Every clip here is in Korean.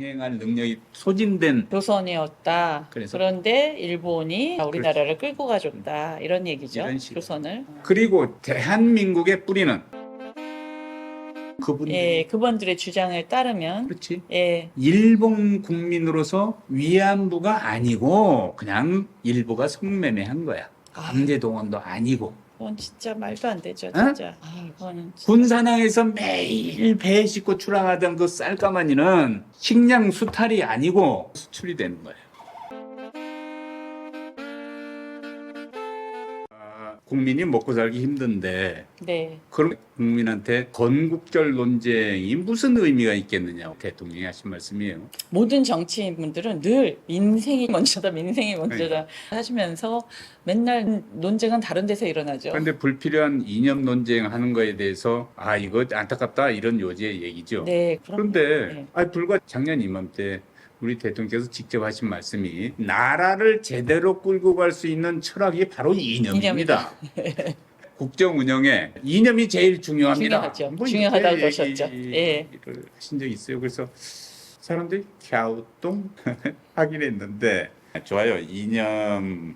병행할 능력이 소진된 조선이었다. 그래서 그런데 일본이 우리나라를 끌고 가줬다. 이런 얘기죠. 이런 식으로. 조선을. 그리고 대한민국의 뿌리는 그분들이 예, 그분들의 주장을 따르면 그렇지. 예, 일본 국민으로서 위안부가 아니고 그냥 일부가 성매매한 거야. 강제 동원도 아니고. 그건 진짜 말도 안 되죠, 어? 진짜. 그거는 진짜. 군산항에서 매일 배 싣고 출항하던 그 쌀가마니는 식량 수탈이 아니고 수출이 되는 거예요. 국민이 먹고 살기 힘든데 네. 그런 국민한테 건국절 논쟁이 무슨 의미가 있겠느냐 대통령이 하신 말씀이에요. 모든 정치인분들은 늘 민생이 먼저다, 민생이 먼저다 하시면서 맨날 논쟁은 다른 데서 일어나죠. 그런데 불필요한 이념 논쟁하는 거에 대해서 이거 안타깝다 이런 요지의 얘기죠. 네, 그런데 네. 불과 작년 이맘때 우리 대통령께서 직접 하신 말씀이 나라를 제대로 끌고 갈 수 있는 철학이 바로 이념입니다. 국정 운영에 이념이 제일 중요합니다. 중요하죠. 뭐 중요하다고 이렇게 그러셨죠. 얘기를 예. 하신 적이 있어요. 그래서 사람들이 갸우뚱 하긴 했는데 좋아요. 이념이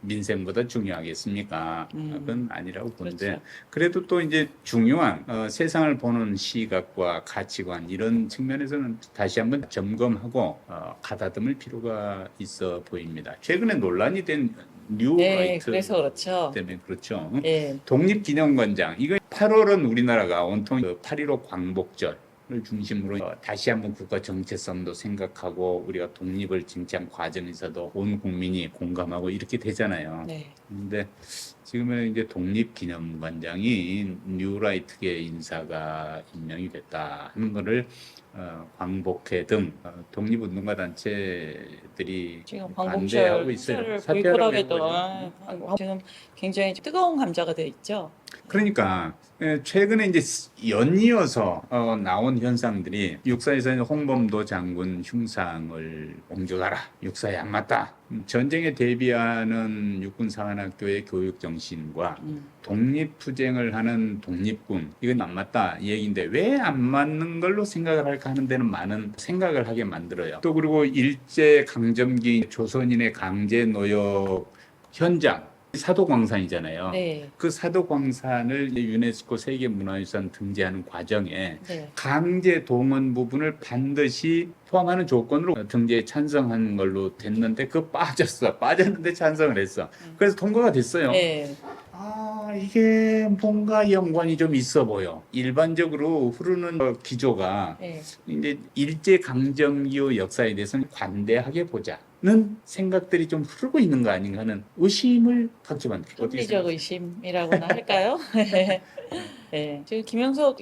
민생보다 중요하겠습니까? 그건 아니라고 보는데 그렇죠. 그래도 또 이제 중요한 세상을 보는 시각과 가치관 이런 측면에서는 다시 한번 점검하고 가다듬을 필요가 있어 보입니다. 최근에 논란이 된 뉴 네, 라이트 그래서 그렇죠. 때문에 그렇죠. 예. 독립기념관장 이거 8월은 우리나라가 온통 8.15 광복절 을 중심으로 다시 한번 국가 정체성도 생각하고 우리가 독립을 쟁취한 과정에서도 온 국민이 공감하고 이렇게 되잖아요. 네. 근데 지금은 이제 독립기념관장이 뉴라이트계 인사가 임명이 됐다 하는 거를 광복회 등 독립운동가 단체들이 지금 반대하고 광복절 있어요. 를 사퇴하라고 보이콧하게도 했거든요. 지금 굉장히 뜨거운 감자가 돼 있죠. 그러니까 최근에 이제 연이어서 나온 현상들이 육사에서 홍범도 장군 흉상을 옮겨가라. 육사에 안 맞다. 전쟁에 대비하는 육군사관학교의 교육 정신과 독립투쟁을 하는 독립군 이건 안 맞다 이 얘기인데 왜 안 맞는 걸로 생각을 할까 하는 데는 많은 생각을 하게 만들어요. 또 그리고 일제 강점기 조선인의 강제 노역 현장 사도광산이잖아요. 네. 그 사도광산을 유네스코 세계문화유산 등재하는 과정에 네. 강제 동원 부분을 반드시 포함하는 조건으로 등재에 찬성한 걸로 됐는데 그거 빠졌어. 빠졌는데 찬성을 했어. 그래서 통과가 됐어요. 네. 이게 뭔가 연관이 좀 있어 보여. 일반적으로 흐르는 기조가 네. 이제 일제 강점기 역사에 대해서는 관대하게 보자는 생각들이 좀 흐르고 있는 거 아닌가 하는 의심을 갖게 만들어요. 합리적 의심이라고나 할까요? 네. 지금 김영석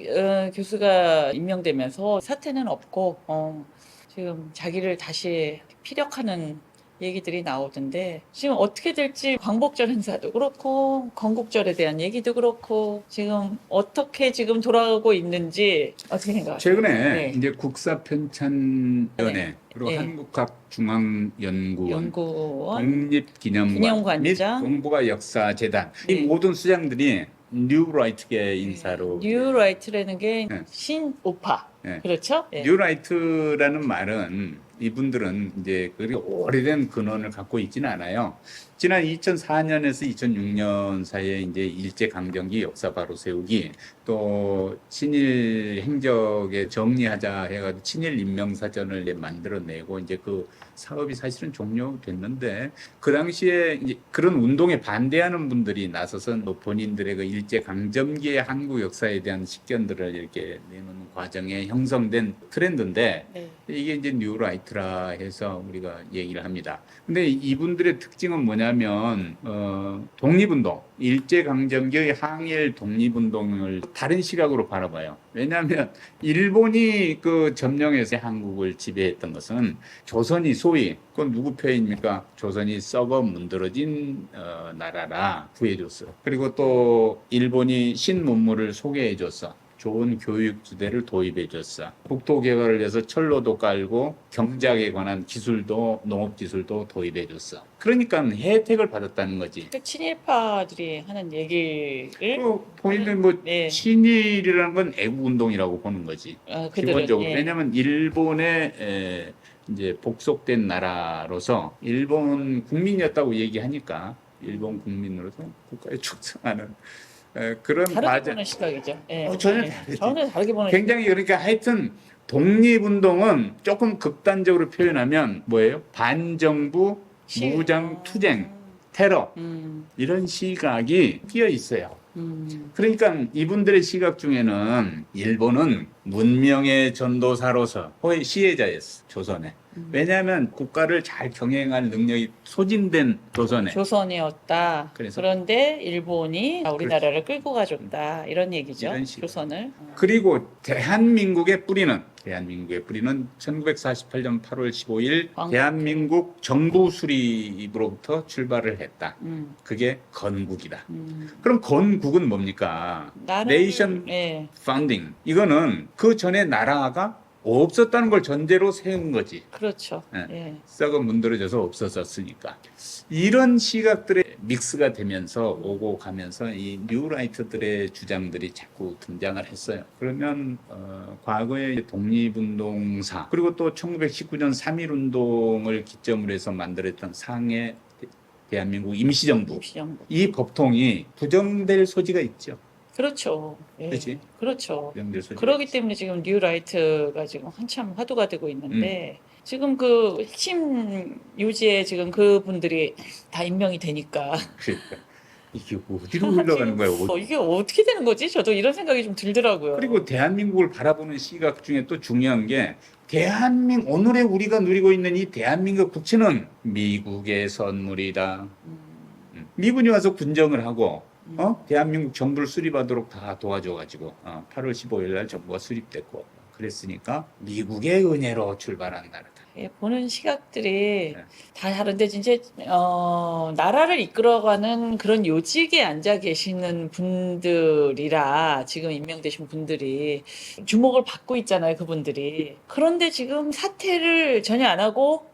교수가 임명되면서 사퇴는 없고 지금 자기를 다시 피력하는 얘기들이 나오던데 지금 어떻게 될지 광복절 행사도 그렇고 건국절에 대한 얘기도 그렇고 지금 어떻게 지금 돌아가고 있는지 어떻게 생각하세요? 최근에 네. 이제 국사편찬위원회 네. 그리고 네. 한국학중앙연구원 연구원, 독립기념관 기념관장, 및 동북아 역사재단 네. 이 모든 수장들이 뉴라이트계 인사로 뉴라이트라는 게 네. 신우파 네. 그렇죠? 네. 뉴라이트라는 말은 이분들은 이제 그리 오래된 근원을 갖고 있지는 않아요. 지난 2004년에서 2006년 사이에 이제 일제 강점기 역사 바로 세우기 또 친일 행적에 정리하자 해가지고 친일 인명사전을 이제 만들어내고 이제 그 사업이 사실은 종료됐는데 그 당시에 이제 그런 운동에 반대하는 분들이 나서서 본인들의 그 일제 강점기의 한국 역사에 대한 식견들을 이렇게 내놓는 과정에 형성된 트렌드인데 네. 이게 이제 뉴라이트라 해서 우리가 얘기를 합니다. 근데 이분들의 특징은 뭐냐면 독립운동, 일제강점기의 항일 독립운동을 다른 시각으로 바라봐요. 왜냐하면 일본이 그 점령해서 한국을 지배했던 것은 조선이 소위 그건 누구 표현입니까? 조선이 썩어 문드러진 나라라 구해줬어. 그리고 또 일본이 신문물을 소개해줬어. 좋은 교육지대를 도입해 줬어. 국토 개발을 위해서 철로도 깔고 경작에 관한 기술도 농업기술도 도입해 줬어. 그러니까 혜택을 받았다는 거지. 그 친일파들이 하는 얘기를 본인들 뭐 네. 친일이라는 건 애국운동이라고 보는 거지. 그들은 기본적으로. 예. 왜냐하면 일본에 이제 복속된 나라로서 일본 국민이었다고 얘기하니까 일본 국민으로서 국가에 충성하는 그런 다르게 과제. 보는 시각이죠. 예. 전혀 예. 다르지. 전혀 다르게 보는 굉장히 그러니까 하여튼 독립운동은 조금 극단적으로 표현하면 뭐예요? 반정부, 시각. 무장 투쟁, 테러 이런 시각이 끼어 있어요. 그러니까 이분들의 시각 중에는 일본은 문명의 전도사로서 시혜자였어, 조선에. 왜냐하면 국가를 잘 경영할 능력이 소진된 조선에. 조선이었다. 그래서- 그런데 일본이 우리나라를 끌고 가줬다. 이런 얘기죠. 이런 식으로. 조선을. 그리고 대한민국의 뿌리는 1948년 8월 15일 광복. 대한민국 정부 수립으로부터 출발을 했다. 그게 건국이다. 그럼 건국은 뭡니까? 네이션 예. 파운딩. 이거는 그 전에 나라가 없었다는 걸 전제로 세운 거지. 그렇죠. 예. 예. 썩어 문드러져서 없었으니까. 이런 시각들의 믹스가 되면서 오고 가면서 이 뉴라이트들의 주장들이 자꾸 등장을 했어요. 그러면 과거의 독립운동사 그리고 또 1919년 3.1운동을 기점으로 해서 만들었던 상해 대한민국 임시정부 임시정부. 이 법통이 부정될 소지가 있죠. 그렇죠. 예. 그렇지? 그렇죠. 부정될 소지가 그러기 있어. 때문에 지금 뉴라이트가 지금 한참 화두가 되고 있는데 지금 그 핵심 요지에 지금 그분들이 다 임명이 되니까 그러니까 이게 어디로 흘러가는 거야? 이게 어떻게 되는 거지? 저도 이런 생각이 좀 들더라고요. 그리고 대한민국을 바라보는 시각 중에 또 중요한 게 오늘의 우리가 누리고 있는 이 대한민국 국치는 미국의 선물이다. 미군이 와서 군정을 하고 대한민국 정부를 수립하도록 다 도와줘가지고 8월 15일 날 정부가 수립됐고 그랬으니까 미국의 은혜로 출발한 나라다. 예, 보는 시각들이 네. 다 다른데 진짜 나라를 이끌어가는 그런 요직에 앉아 계시는 분들이라 지금 임명되신 분들이 주목을 받고 있잖아요, 그분들이. 그런데 지금 사퇴를 전혀 안 하고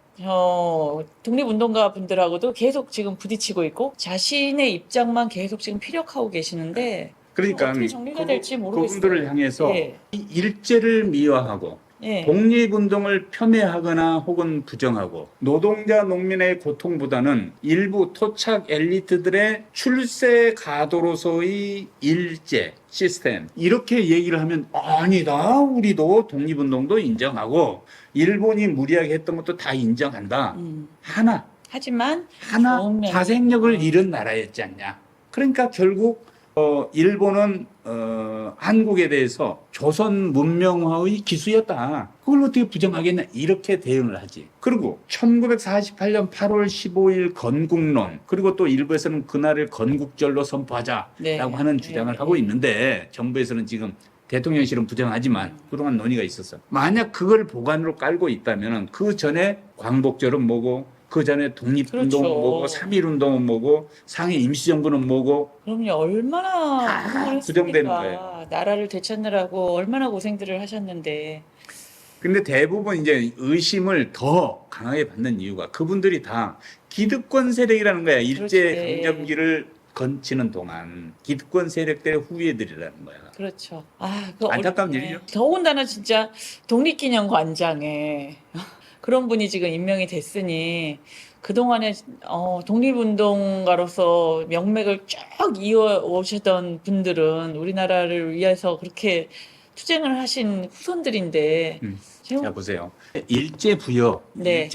독립운동가 분들하고도 계속 지금 부딪히고 있고 자신의 입장만 계속 지금 피력하고 계시는데 그러니까 어떻게 정리가 될지 모르겠어요. 그분들을 향해서 예. 이 일제를 미화하고 예. 독립운동을 폄훼하거나 혹은 부정하고 노동자 농민의 고통보다는 일부 토착 엘리트들의 출세 가도로서의 일제 시스템 이렇게 얘기를 하면 아니다 우리도 독립운동도 인정하고 일본이 무리하게 했던 것도 다 인정한다. 하나 하지만 좋은 면이 자생력을 있구나. 잃은 나라였지 않냐. 그러니까 결국 일본은 한국에 대해서 조선 문명화의 기수였다. 그걸 어떻게 부정하겠냐. 이렇게 대응을 하지. 그리고 1948년 8월 15일 건국론 그리고 또 일부에서는 그날을 건국절로 선포하자라고 네. 하는 주장을 네. 하고 있는데 정부에서는 지금 대통령실은 부정하지만 그동안 논의가 있었어. 만약 그걸 보관으로 깔고 있다면 그 전에 광복절은 뭐고 그 전에 독립운동은 그렇죠. 뭐고 3.1운동은 뭐고 상해 임시정부는 뭐고 그럼요. 얼마나 다 고생을 부정되는 했습니까? 거예요. 나라를 되찾느라고 얼마나 고생들을 하셨는데. 근데 대부분 이제 의심을 더 강하게 받는 이유가 그분들이 다 기득권 세력이라는 거야. 일제 그렇지. 강점기를 건치는 동안 기득권 세력들의 후예들이라는 거야. 그렇죠. 그 안타까운 일이죠. 더군다나 진짜 독립기념관장에 그런 분이 지금 임명이 됐으니 그동안에 독립운동가로서 명맥을 쭉 이어오시던 분들은 우리나라를 위해서 그렇게 투쟁을 하신 후손들인데 지금 자 보세요. 일제 부역 네.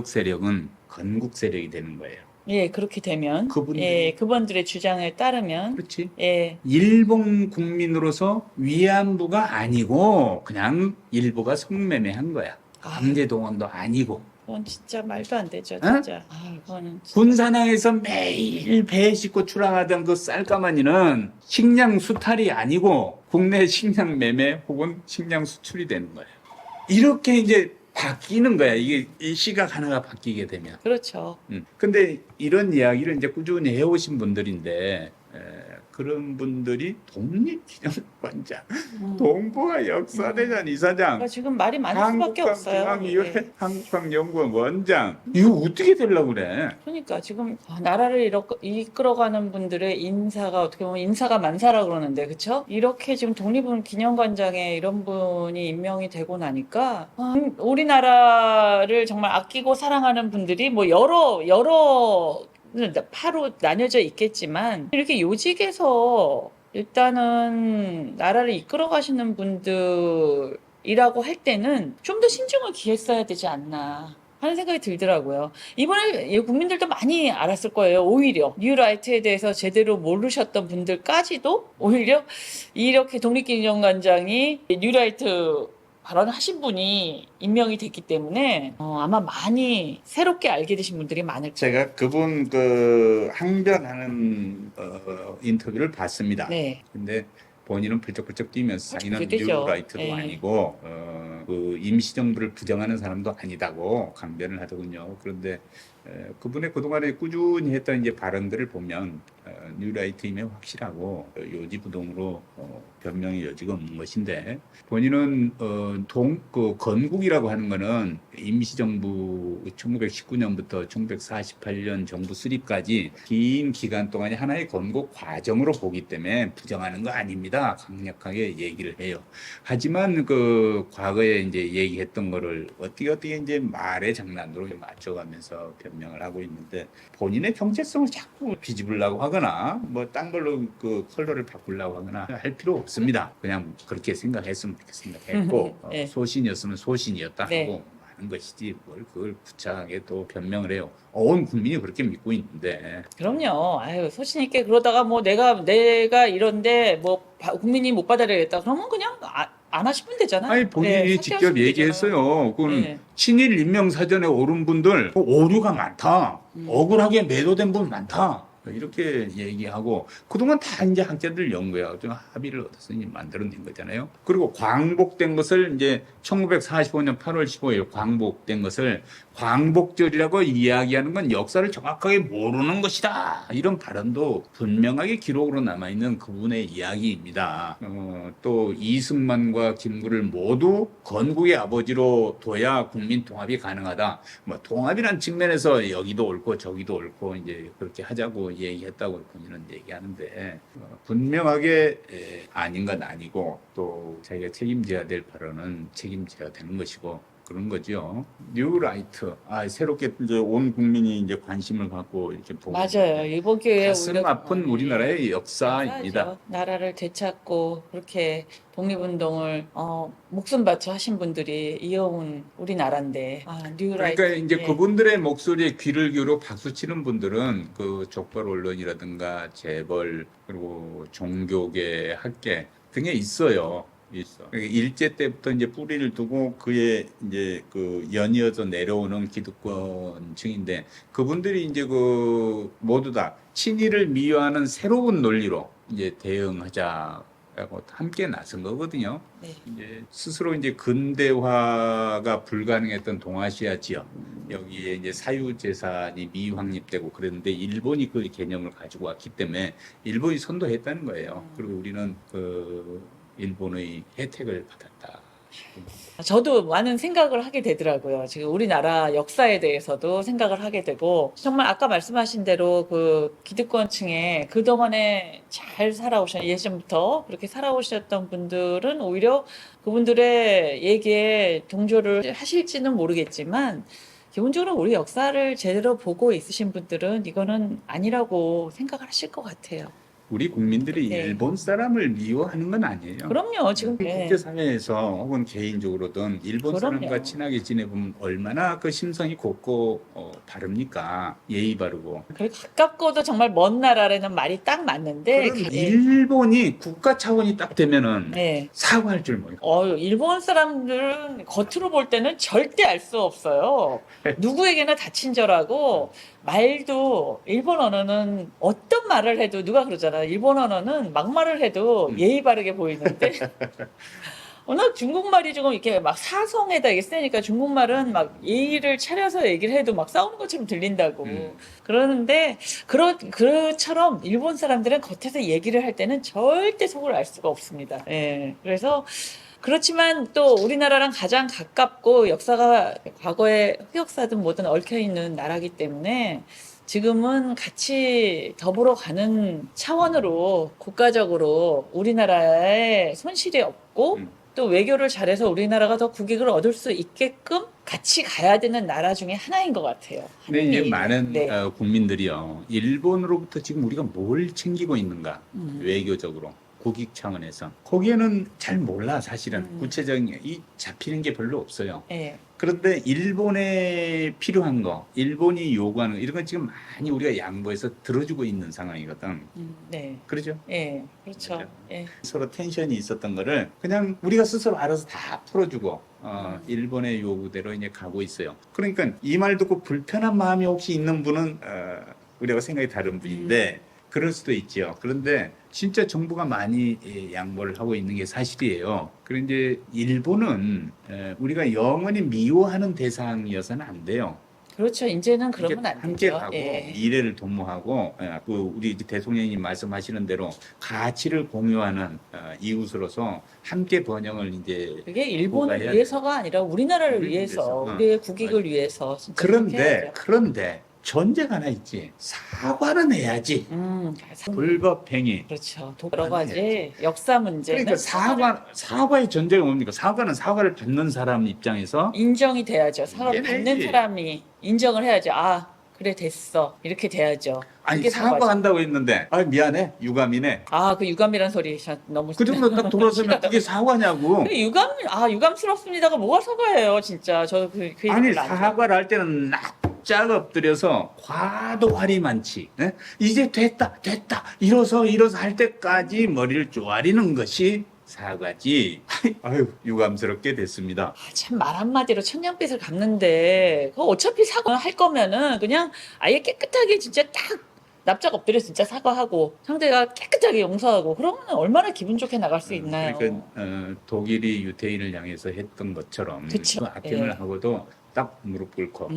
세력은 건국 세력이 되는 거예요. 예, 그렇게 되면 그분들이- 그분들의 주장에 따르면 그렇지? 예, 일본 국민으로서 위안부가 아니고 그냥 일부가 성매매한 거야. 강제 동원도 아니고 그건 진짜 말도 안 되죠, 어? 진짜. 그거는 진짜. 군산항에서 매일 배 싣고 출항하던 그 쌀가마니는 식량 수탈이 아니고 국내 식량 매매 혹은 식량 수출이 되는 거예요. 이렇게 이제 바뀌는 거야. 이게 이 시각 하나가 바뀌게 되면. 그렇죠. 근데 이런 이야기를 이제 꾸준히 해오신 분들인데 그런 분들이 독립기념관장, 음. 동북아 역사대전 이사장, 그러니까 지금 말이 많을 수밖에 없어요. 중앙위원회 예. 한국학연구원 원장, 이거 어떻게 되려고 그래? 그러니까 지금 나라를 이끌어가는 분들의 인사가 어떻게 보면 인사가 만사라 그러는데 그쵸? 이렇게 지금 독립기념관장에 이런 분이 임명이 되고 나니까 우리나라를 정말 아끼고 사랑하는 분들이 뭐 여러 파로 나뉘어져 있겠지만 이렇게 요직에서 일단은 나라를 이끌어 가시는 분들이라고 할 때는 좀 더 신중을 기했어야 되지 않나 하는 생각이 들더라고요. 이번에 국민들도 많이 알았을 거예요. 오히려 뉴라이트에 대해서 제대로 모르셨던 분들까지도 오히려 이렇게 독립기념관장이 뉴라이트 발언하신 분이 임명이 됐기 때문에 아마 많이 새롭게 알게 되신 분들이 많을 거예요. 제가 그분 그 항변하는 인터뷰를 봤습니다. 네. 근데 본인은 펄쩍펄쩍 뛰면서 자기는 그렇게 되죠. 뉴라이트도 예. 아니고 그 임시정부를 부정하는 사람도 아니다고 강변을 하더군요. 그런데 그분의 그동안에 꾸준히 했던 이제 발언들을 보면 뉴라이트임에 확실하고 요지부동으로 변명의 여지가 없는 것인데 본인은 그 건국이라고 하는 거는 임시정부 1919년부터 1948년 정부 수립까지 긴 기간 동안이 하나의 건국 과정으로 보기 때문에 부정하는 거 아닙니다. 강력하게 얘기를 해요. 하지만 그 과거에 이제 얘기했던 거를 어떻게 이제 말의 장난으로 맞춰가면서 변명을 하고 있는데 본인의 정체성을 자꾸 뒤집으려고 하거나 뭐 딴 걸로 그 컬러를 바꾸려고 하거나 할 필요 없습니다. 그냥 그렇게 생각했으면 생각했고 네. 소신이었으면 소신이었다 네. 하고 하는 것이지 뭘 그걸 구차하게 또 변명을 해요. 온 국민이 그렇게 믿고 있는데. 그럼요. 아유, 소신 있게 그러다가 뭐 내가 이런데 뭐 국민이 못 받아들이겠다. 그러면 그냥 안 하시면 되잖아요. 아니 본인이 네, 직접 삭제하시면 얘기했어요. 그건 네. 친일 임명사전에 오른 분들 오류가 많다. 억울하게 매도된 분 많다. 이렇게 얘기하고 그동안 다 이제 학자들 연구해서 좀 합의를 얻어서 이제 만들어낸 거잖아요. 그리고 광복된 것을 이제 1945년 8월 15일 광복된 것을 광복절이라고 이야기하는 건 역사를 정확하게 모르는 것이다. 이런 발언도 분명하게 기록으로 남아있는 그분의 이야기입니다. 또 이승만과 김구를 모두 건국의 아버지로 둬야 국민 통합이 가능하다. 뭐 통합이란 측면에서 여기도 옳고 저기도 옳고 이제 그렇게 하자고 얘기했다고 본인은 얘기하는데 분명하게 아닌 건 아니고 또 자기가 책임져야 될 발언은 책임져야 되는 것이고 그런 거죠. 뉴라이트. 새롭게 이제 온 국민이 이제 관심을 갖고 이렇게 보고 맞아요. 이번 기회에 가슴 아픈 우리나라의 역사입니다. 역사죠. 나라를 되찾고 그렇게 독립운동을 목숨 바쳐 하신 분들이 이어온 우리나라인데 뉴라이트. 그러니까 이제 예. 그분들의 목소리에 귀를 기울여 박수 치는 분들은 그 족발 언론이라든가 재벌 그리고 종교계 학계 등에 있어요. 그러니까 일제 때부터 이제 뿌리를 두고 그의 이제 그 연이어서 내려오는 기득권층인데 그분들이 이제 그 모두 다 친일을 미화하는 새로운 논리로 이제 대응하자라고 함께 나선 거거든요. 네. 이제 스스로 이제 근대화가 불가능했던 동아시아 지역 여기에 이제 사유재산이 미확립되고 그랬는데 일본이 그 개념을 가지고 왔기 때문에 일본이 선도했다는 거예요. 그리고 우리는 그 일본의 혜택을 받았다. 저도 많은 생각을 하게 되더라고요. 지금 우리나라 역사에 대해서도 생각을 하게 되고 정말 아까 말씀하신 대로 그 기득권층에 그동안에 잘 예전부터 그렇게 살아오셨던 분들은 오히려 그분들의 얘기에 동조를 하실지는 모르겠지만 기본적으로 우리 역사를 제대로 보고 있으신 분들은 이거는 아니라고 생각을 하실 것 같아요. 우리 국민들이 네. 일본 사람을 미워하는 건 아니에요. 그럼요. 지금 국제사회에서 혹은 개인적으로든 일본 그럼요. 사람과 친하게 지내보면 얼마나 그 심성이 곱고 바릅니까? 예의 바르고. 그리고 가깝고도 정말 먼 나라라는 말이 딱 맞는데 그럼 일본이 국가 차원이 딱 되면은 네. 사과할 줄 모르고. 일본 사람들은 겉으로 볼 때는 절대 알 수 없어요. 누구에게나 다 친절하고 말도 일본 언어는 어떤 말을 해도 누가 그러잖아요. 일본 언어는 막말을 해도 예의 바르게 보이는데 워낙 중국말이 조금 이렇게 막 사성에다 이게 세니까 중국말은 막 예의를 차려서 얘기를 해도 막 싸우는 것처럼 들린다고 그러는데 그처럼 일본 사람들은 겉에서 얘기를 할 때는 절대 속을 알 수가 없습니다. 예. 그래서 그렇지만 또 우리나라랑 가장 가깝고 역사가 과거에 흑역사든 뭐든 얽혀 있는 나라기 때문에 지금은 같이 더불어 가는 차원으로 국가적으로 우리나라에 손실이 없고 음. 또 외교를 잘해서 우리나라가 더 국익을 얻을 수 있게끔 같이 가야 되는 나라 중에 하나인 것 같아요. 근데 하는 이제 얘기는. 많은 네. 국민들이요, 일본으로부터 지금 우리가 뭘 챙기고 있는가, 음. 외교적으로, 국익 차원에서. 거기에는 잘 몰라, 사실은. 음. 구체적인, 잡히는 게 별로 없어요. 예. 그런데 일본에 필요한 거, 일본이 요구하는 거, 이런 건 지금 많이 우리가 양보해서 들어주고 있는 상황이거든. 네. 그러죠? 예. 그렇죠. 맞아요. 예. 서로 텐션이 있었던 거를 그냥 우리가 스스로 알아서 다 풀어주고 일본의 요구대로 이제 가고 있어요. 그러니까 이 말 듣고 불편한 마음이 혹시 있는 분은 우리가 생각이 다른 분인데 그럴 수도 있죠. 그런데 진짜 정부가 많이 양보를 하고 있는 게 사실이에요. 그런데 일본은 우리가 영원히 미워하는 대상이어서는 안 돼요. 그렇죠. 이제는 그러면 이제 안 함께 되죠. 가고 예. 미래를 도모하고 우리 대통령님 말씀하시는 대로 가치를 공유하는 이웃으로서 함께 번영을 이제 그게 일본을 해야 위해서가 아니라 우리나라를 우리를 위해서, 위해서. 우리의 국익을 위해서 진짜 그렇게 그런데 해야죠. 전제가 하나 있지. 사과는 해야지. 불법 행위. 그렇죠. 여러 가지 역사 문제는 그러니까 사과의 전제가 뭡니까? 사과는 사과를 받는 사람 입장에서 인정이 돼야죠. 사과를 이게 받는 되지. 사람이 인정을 해야죠. 아, 그래 됐어. 이렇게 돼야죠. 아니 그게 사과죠. 사과한다고 했는데 미안해 유감이네. 아, 그 유감이란 소리 너무 그 정도 딱 돌아서면 그게 사과냐고. 그 유감스럽습니다가 뭐가 사과예요, 진짜. 그 아니 얘기를 안 해요. 사과를 할 때는 납작 엎드려서 과도할이 많지. 예? 이제 됐다 일어서 할 때까지 머리를 쪼아리는 것이 사과지. 아유 유감스럽게 됐습니다. 참 말 한마디로 천냥빚을 갚는데 그거 어차피 사과할 거면은 그냥 아예 깨끗하게 진짜 딱 납작 엎드려 진짜 사과하고 상대가 깨끗하게 용서하고 그러면 얼마나 기분 좋게 나갈 수 있나요? 그러니까 독일이 유태인을 향해서 했던 것처럼 그쵸. 그 악행을 예. 하고도 딱 무릎 꿇고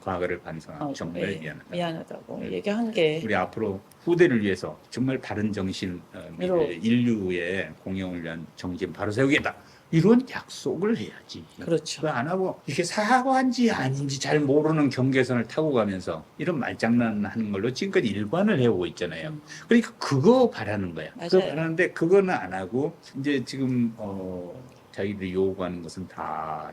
과거를 반성하고 어, 정말 예, 미안하다. 미안하다고 얘기한 게 우리 앞으로 후대를 위해서 정말 바른 정신, 위로. 인류의 공영을 위한 정신 바로 세우겠다. 이런 약속을 해야지. 그렇죠. 그거 안 하고 이렇게 사과인지 아닌지 잘 모르는 경계선을 타고 가면서 이런 말장난 하는 걸로 지금까지 일관을 해오고 있잖아요. 그러니까 그거 바라는 거야. 그거 맞아요. 바라는데 그거는 안 하고 이제 지금 자기들이 요구하는 것은 다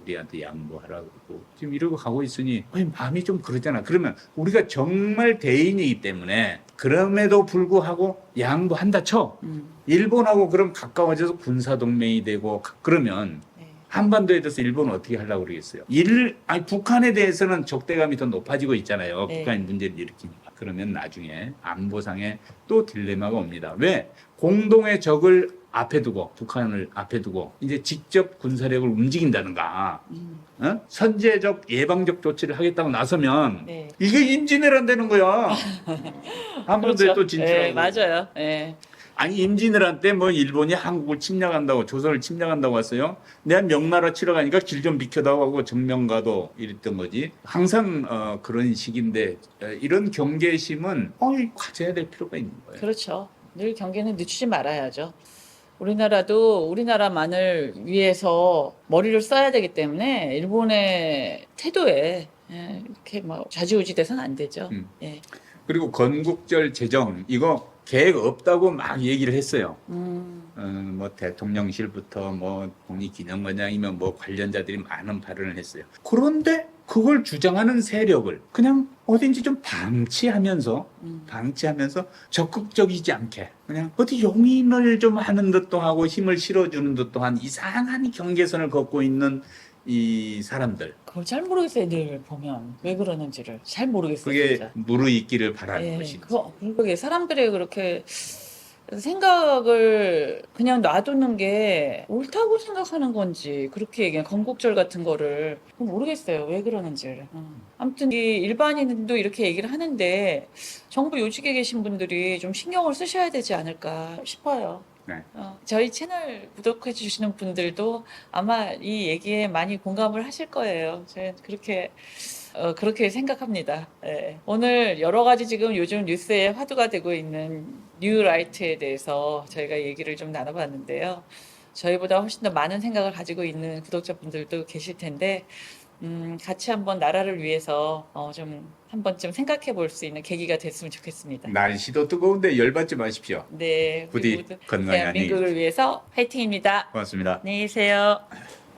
우리한테 양보하라고 그러고 지금 이러고 가고 있으니 마음이 좀 그러잖아. 그러면 우리가 정말 대인이기 때문에 그럼에도 불구하고 양보한다 쳐. 일본하고 그럼 가까워져서 군사동맹이 되고 그러면 네. 한반도에 대해서 일본은 어떻게 하려고 그러겠어요? 북한에 대해서는 적대감이 더 높아지고 있잖아요. 네. 북한이 문제를 일으키니까. 그러면 나중에 안보상에 또 딜레마가 옵니다. 왜? 공동의 적을 앞에 두고 북한을 앞에 두고 이제 직접 군사력을 움직인다든가 선제적 예방적 조치를 하겠다고 나서면 네. 이게 임진왜란 거야. 한반도에 그렇죠. 또 진출하고. 네, 맞아요. 네. 아니 임진왜란 때 뭐 일본이 한국을 침략한다고 조선을 침략한다고 했어요. 내가 명나라 치러 가니까 길 좀 비켜다고 하고 정명가도 이랬던 거지. 항상 그런 식인데 이런 경계심은 가져야 될 필요가 있는 거예요. 그렇죠. 늘 경계는 늦추지 말아야죠. 우리나라도 우리나라만을 위해서 머리를 써야 되기 때문에 일본의 태도에 이렇게 막 좌지우지 돼서는 안 되죠. 예. 그리고 건국절 제정 이거 계획 없다고 막 얘기를 했어요. 뭐 대통령실부터 뭐 독립기념관장이면 뭐 관련자들이 많은 발언을 했어요. 그런데 그걸 주장하는 세력을 그냥 어딘지 좀 방치하면서 적극적이지 않게 그냥 어디 용인을 좀 하는 듯도 하고 힘을 실어주는 듯도 한 이상한 경계선을 걷고 있는 이 사람들. 그걸 잘 모르겠어요. 늘 보면 왜 그러는지를 잘 모르겠어요. 그게 진짜. 무르익기를 바라는 예, 것이지. 그게 사람들이 그렇게 생각을 그냥 놔두는 게 옳다고 생각하는 건지 그렇게 얘기한 건국절 같은 거를 모르겠어요. 왜 그러는지를. 아무튼 이 일반인도 이렇게 얘기를 하는데 정부 요직에 계신 분들이 좀 신경을 쓰셔야 되지 않을까 싶어요. 네. 저희 채널 구독해 주시는 분들도 아마 이 얘기에 많이 공감을 하실 거예요. 저는 그렇게 생각합니다. 예. 오늘 여러 가지 지금 요즘 뉴스에 화두가 되고 있는 뉴라이트에 대해서 저희가 얘기를 좀 나눠봤는데요. 저희보다 훨씬 더 많은 생각을 가지고 있는 구독자분들도 계실 텐데, 같이 한번 나라를 위해서 좀 한 번쯤 생각해 볼 수 있는 계기가 됐으면 좋겠습니다. 날씨도 뜨거운데 열받지 마십시오. 네, 우리 부디 모두 건강히 안녕히 대한민국을 위해서 화이팅입니다. 고맙습니다. 안녕히 계세요.